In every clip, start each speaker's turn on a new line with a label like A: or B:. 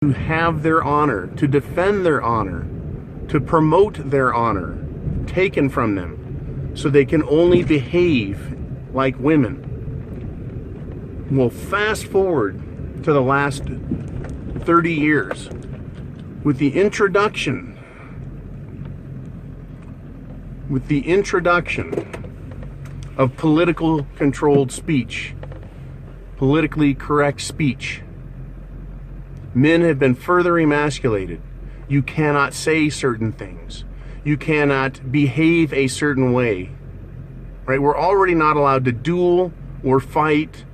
A: to have their honor, to defend their honor, to promote their honor taken from them, so they can only behave like women. Well, fast forward to the last 30 years with the introduction of political controlled speech, politically correct speech. Men have been further emasculated. You cannot say certain things. You cannot behave a certain way. Right? We're already not allowed to duel or fight.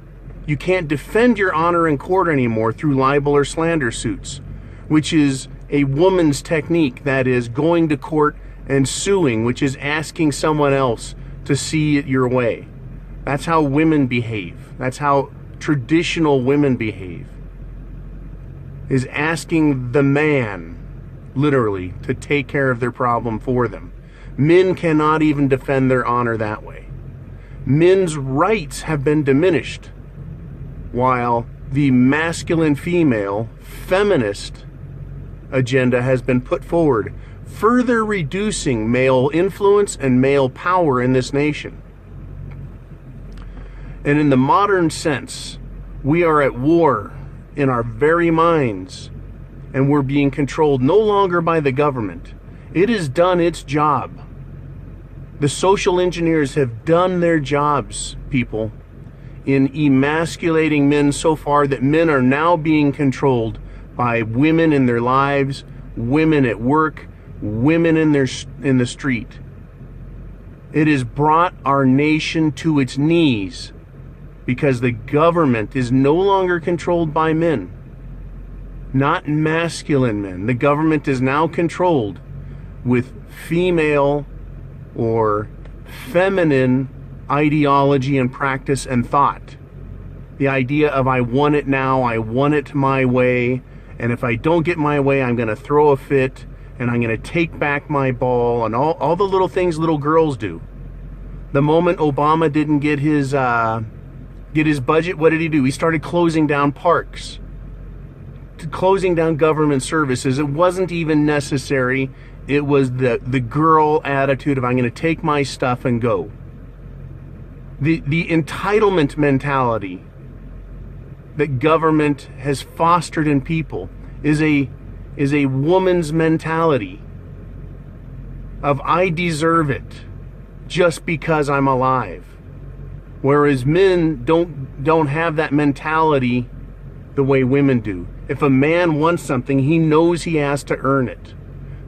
A: You can't defend your honor in court anymore through libel or slander suits, which is a woman's technique. That is going to court and suing, which is asking someone else to see it your way. That's how women behave. That's how traditional women behave. Is asking the man, literally, to take care of their problem for them. Men cannot even defend their honor that way. Men's rights have been diminished, while the masculine female feminist agenda has been put forward, further reducing male influence and male power in this nation. And in the modern sense, we are at war in our very minds, and we're being controlled no longer by the government. It has done its job. The social engineers have done their jobs, people, in emasculating men so far that men are now being controlled by women in their lives, women at work, women in the street. It has brought our nation to its knees, because the government is no longer controlled by men, not masculine men. The government is now controlled with female or feminine ideology and practice and thought. The idea of I want it now, I want it my way, and if I don't get my way, I'm going to throw a fit, and I'm going to take back my ball, and all the little things little girls do. The moment Obama didn't get his budget, what did he do? He started closing down parks, closing down government services. It wasn't even necessary. It was the girl attitude of I'm going to take my stuff and go. The entitlement mentality that government has fostered in people is a woman's mentality of I deserve it just because I'm alive. Whereas men don't have that mentality the way women do. If a man wants something, he knows he has to earn it,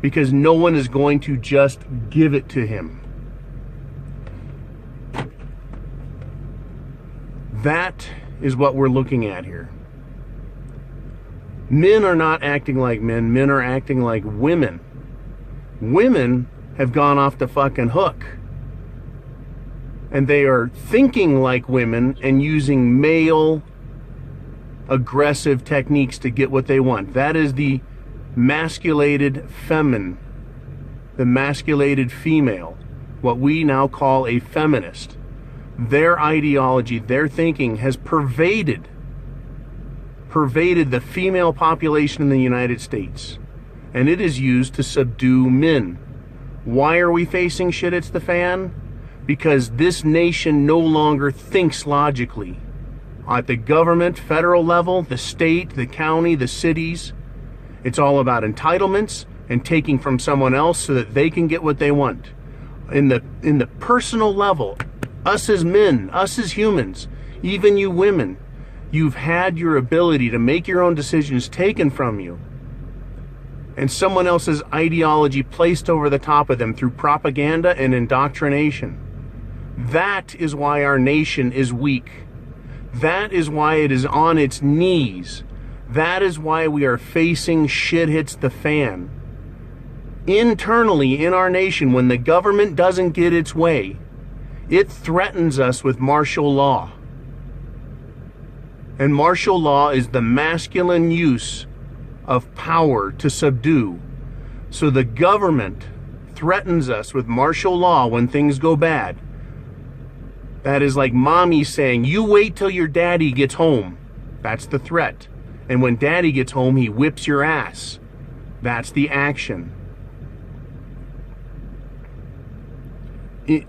A: because no one is going to just give it to him. That is what we're looking at here. Men are not acting like men. Men are acting like women. Women have gone off the fucking hook. And they are thinking like women and using male aggressive techniques to get what they want. That is the masculated feminine, the masculated female, what we now call a feminist. Their ideology, their thinking has pervaded the female population in the United States. And it is used to subdue men. Why are we facing shit hits the fan? Because this nation no longer thinks logically. At the government, federal level, the state, the county, the cities, it's all about entitlements and taking from someone else so that they can get what they want. In the personal level, us as men, us as humans, even you women, you've had your ability to make your own decisions taken from you, and someone else's ideology placed over the top of them through propaganda and indoctrination. That is why our nation is weak. That is why it is on its knees. That is why we are facing shit hits the fan. Internally in our nation, when the government doesn't get its way, it threatens us with martial law. And martial law is the masculine use of power to subdue. So the government threatens us with martial law when things go bad. That is like mommy saying, you wait till your daddy gets home. That's the threat. And when daddy gets home, he whips your ass. That's the action.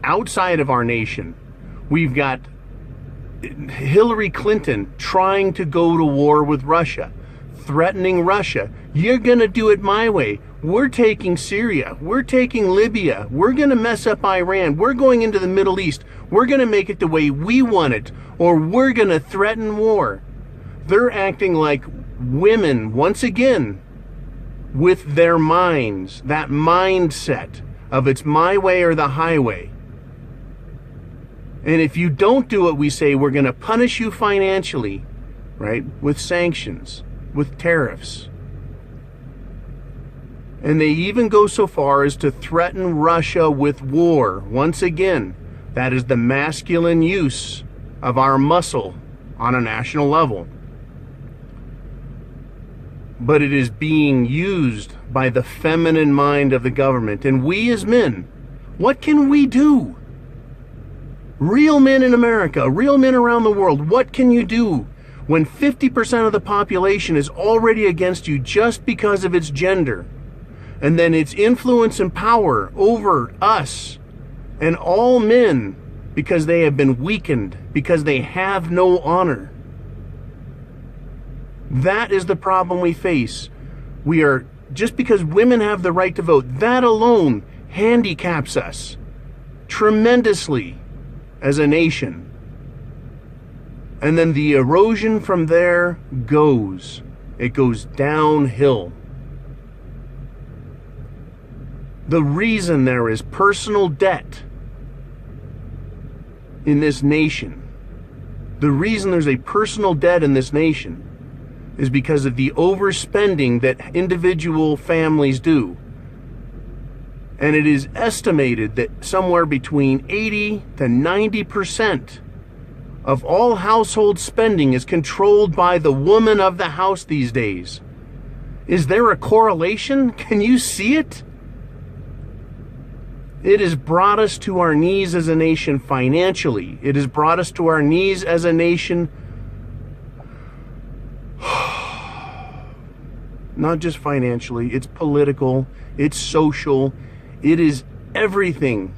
A: Outside of our nation, we've got Hillary Clinton trying to go to war with Russia, threatening Russia. You're going to do it my way. We're taking Syria. We're taking Libya. We're going to mess up Iran. We're going into the Middle East. We're going to make it the way we want it, or we're going to threaten war. They're acting like women once again with their minds, that mindset of it's my way or the highway. And if you don't do what we say, we're going to punish you financially, right? With sanctions, with tariffs. And they even go so far as to threaten Russia with war. Once again, that is the masculine use of our muscle on a national level. But it is being used by the feminine mind of the government. And we as men, what can we do? Real men in America, real men around the world, what can you do when 50% of the population is already against you just because of its gender? And then its influence and power over us and all men because they have been weakened, because they have no honor. That is the problem we face. We are, just because women have the right to vote, that alone handicaps us tremendously as a nation. And then the erosion from there goes. It goes downhill. The reason there is personal debt in this nation, the reason there's a personal debt in this nation is because of the overspending that individual families do. And it is estimated that somewhere between 80 to 90% of all household spending is controlled by the woman of the house these days. Is there a correlation? Can you see it? It has brought us to our knees as a nation financially. It has brought us to our knees as a nation, not just financially, it's political, it's social, it is everything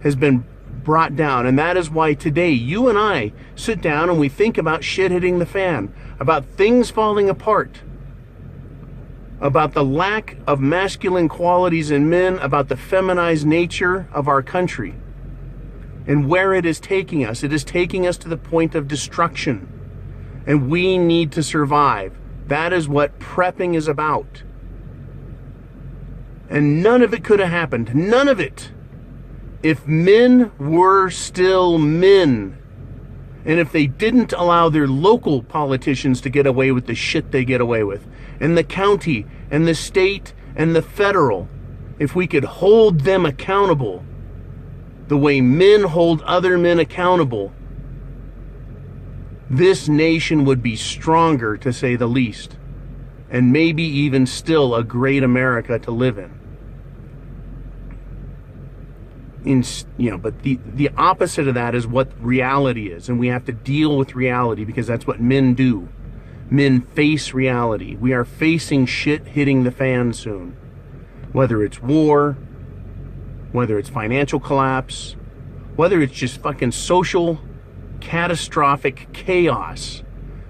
A: has been brought down. And that is why today you and I sit down and we think about shit hitting the fan, about things falling apart, about the lack of masculine qualities in men, about the feminized nature of our country, and where it is taking us. It is taking us to the point of destruction, and we need to survive. That is what prepping is about. And none of it could have happened, none of it, if men were still men. And if they didn't allow their local politicians to get away with the shit they get away with, and the county, and the state, and the federal, if we could hold them accountable the way men hold other men accountable, this nation would be stronger, to say the least, and maybe even still a great America to live in. But the opposite of that is what reality is, and we have to deal with reality because that's what men do. Men face reality. We are facing shit hitting the fan soon. Whether it's war, whether it's financial collapse, whether it's just fucking social catastrophic chaos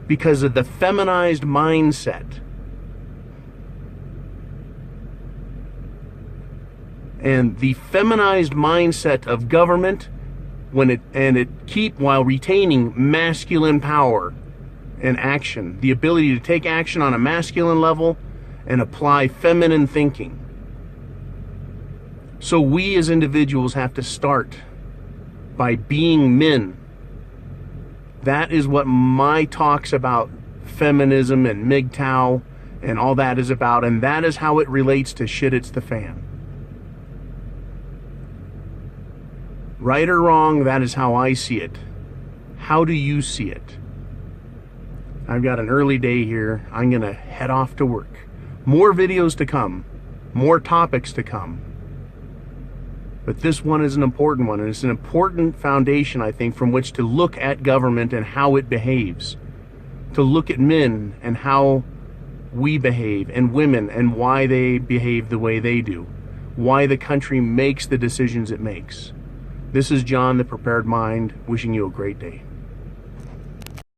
A: because of the feminized mindset. And the feminized mindset of government, while retaining masculine power and action, the ability to take action on a masculine level and apply feminine thinking. So we as individuals have to start by being men. That is what my talks about feminism and Mgtow and all that is about, and that is how it relates to shit it's the fan. Right or wrong, that is how I see it. How do you see it? I've got an early day here. I'm going to head off to work. More videos to come. More topics to come. But this one is an important one, and it's an important foundation, I think, from which to look at government and how it behaves. to look at men and how we behave, and women and why they behave the way they do, why the country makes the decisions it makes. This is John, the Prepared Mind, wishing you a great day.